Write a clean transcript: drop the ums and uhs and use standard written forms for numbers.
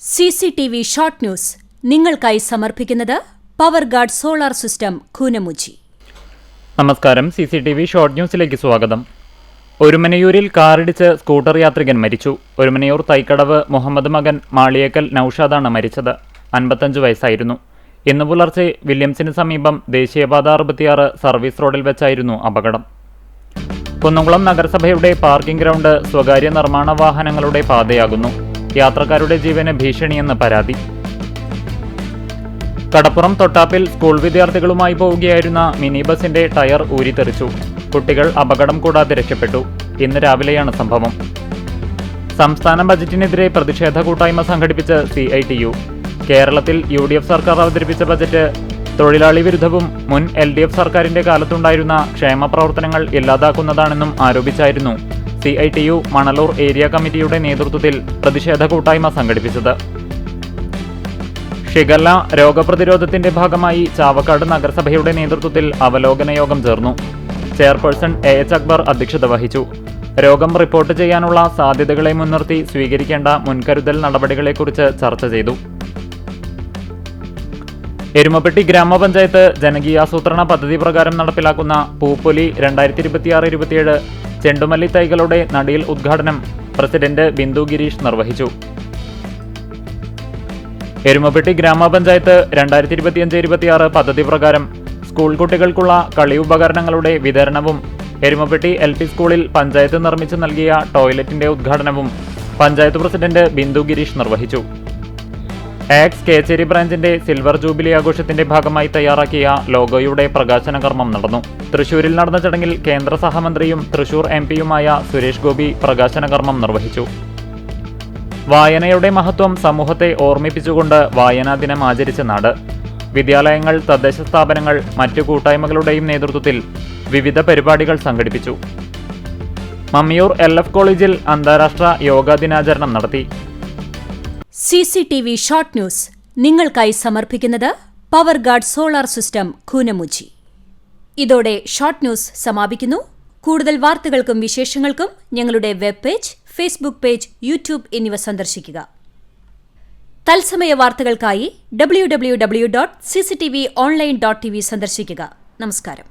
CCTV short news നിങ്ങൾക്കായി സമർപ്പിക്കുന്നത് power guard solar system Koonamuchi. നമസ്കാരം. CCTV ഷോർട്ട് ന്യൂസിലേക്ക് സ്വാഗതം. ഒരുമനയൂരിൽ കാറിടിച്ച് സ്കൂട്ടർ യാത്രികൻ മരിച്ചു. ഒരുമനയൂർ തൈക്കടവ് മുഹമ്മദ് മകൻ മാളിയേക്കൽ നൌഷാദാണ് മരിച്ചത്. 55 വയസ്സായിരുന്നു. ഇന്ന് പുലർച്ചെ വില്യംസിന് സമീപം ദേശീയപാത 66 സർവീസ് റോഡിൽ വെച്ചായിരുന്നു അപകടം. കുന്നംകുളം നഗരസഭയുടെ പാർക്കിംഗ് ഗ്രൗണ്ട് സ്വകാര്യ നിർമ്മാണ വാഹനങ്ങളുടെ പാതയാകുന്നു. യാത്രക്കാരുടെ ജീവന് ഭീഷണിയെന്ന് പരാതി. കടപ്പുറം തൊട്ടാപ്പിൽ സ്കൂൾ വിദ്യാർത്ഥികളുമായി പോവുകയായിരുന്ന മിനി ബസിന്റെ ടയർ ഊരിത്തെറിച്ചു. കുട്ടികൾ അപകടം കൂടാതെ രക്ഷപ്പെട്ടു. ഇന്ന് രാവിലെയാണ് സംഭവം. സംസ്ഥാന ബജറ്റിനെതിരെ പ്രതിഷേധ കൂട്ടായ്മ സംഘടിപ്പിച്ച് CITU. കേരളത്തിൽ UDF സർക്കാർ അവതരിപ്പിച്ച ബജറ്റ് തൊഴിലാളി വിരുദ്ധവും മുൻ LDF സർക്കാരിന്റെ കാലത്തുണ്ടായിരുന്ന ക്ഷേമ പ്രവർത്തനങ്ങൾ ഇല്ലാതാക്കുന്നതാണെന്നും ആരോപിച്ചായിരുന്നു CITU മണലൂർ ഏരിയ കമ്മിറ്റിയുടെ നേതൃത്വത്തിൽ പ്രതിഷേധ കൂട്ടായ്മ സംഘടിപ്പിച്ചത്. ഷിഗല്ല രോഗപ്രതിരോധത്തിന്റെ ഭാഗമായി ചാവക്കാട് നഗരസഭയുടെ നേതൃത്വത്തിൽ അവലോകന യോഗം ചേർന്നു. ചെയർപേഴ്സൺ AH അക്ബർ അധ്യക്ഷത വഹിച്ചു. രോഗം റിപ്പോർട്ട് ചെയ്യാനുള്ള സാധ്യതകളെ മുൻനിർത്തി സ്വീകരിക്കേണ്ട മുൻകരുതൽ നടപടികളെക്കുറിച്ച് ചർച്ച ചെയ്തു. എരുമപ്പെട്ടി ഗ്രാമപഞ്ചായത്ത് ജനകീയാസൂത്രണ പദ്ധതി പ്രകാരം നടപ്പിലാക്കുന്ന പൂപ്പൊലി 2026-27 ചെണ്ടുമല്ലി തൈകളുടെ നടീൽ ഉദ്ഘാടനം പ്രസിഡന്റ് ബിന്ദു ഗിരീഷ് നിർവഹിച്ചു. എരുമപ്പെട്ടി ഗ്രാമപഞ്ചായത്ത് 2025-26 പദ്ധതി പ്രകാരം സ്കൂൾ കുട്ടികൾക്കുള്ള കളി ഉപകരണങ്ങളുടെ വിതരണവും എരുമപ്പെട്ടി LP സ്കൂളിൽ പഞ്ചായത്ത് നിർമ്മിച്ചു നൽകിയ ടോയ്ലറ്റിന്റെ ഉദ്ഘാടനവും പഞ്ചായത്ത് പ്രസിഡന്റ് ബിന്ദു ഗിരീഷ് നിർവഹിച്ചു. ആക്സ് കേച്ചേരി ബ്രാഞ്ചിന്റെ സിൽവർ ജൂബിലി ആഘോഷത്തിന്റെ ഭാഗമായി തയ്യാറാക്കിയ ലോഗോയുടെ പ്രകാശന കർമ്മം നടന്നു. തൃശൂരിൽ നടന്ന ചടങ്ങിൽ കേന്ദ്ര സഹമന്ത്രിയും തൃശൂർ MP-യുമായ സുരേഷ് ഗോപി പ്രകാശന കർമ്മം നിർവഹിച്ചു. വായനയുടെ മഹത്വം സമൂഹത്തെ ഓർമ്മിപ്പിച്ചുകൊണ്ട് വായനാ ദിനം ആചരിച്ച നാട്. വിദ്യാലയങ്ങൾ, തദ്ദേശ സ്ഥാപനങ്ങൾ, മറ്റു കൂട്ടായ്മകളുടെയും നേതൃത്വത്തിൽ വിവിധ പരിപാടികൾ സംഘടിപ്പിച്ചു. മമ്മിയൂർ LF കോളേജിൽ അന്താരാഷ്ട്ര യോഗാ ദിനാചരണം നടത്തി. CCTV ഷോർട്ട് ന്യൂസ് നിങ്ങൾക്കായി സമർപ്പിക്കുന്നത് power guard solar system Koonamuchi. ഇതോടെ ഷോർട്ട് ന്യൂസ് സമാപിക്കുന്നു. കൂടുതൽ വാർത്തകൾക്കും വിശേഷങ്ങൾക്കും ഞങ്ങളുടെ web page, Facebook page, YouTube എന്നിവ സന്ദർശിക്കുക. തത്സമയ വാർത്തകൾക്കായി www.cctv online.tv സന്ദർശിക്കുക. നമസ്കാരം.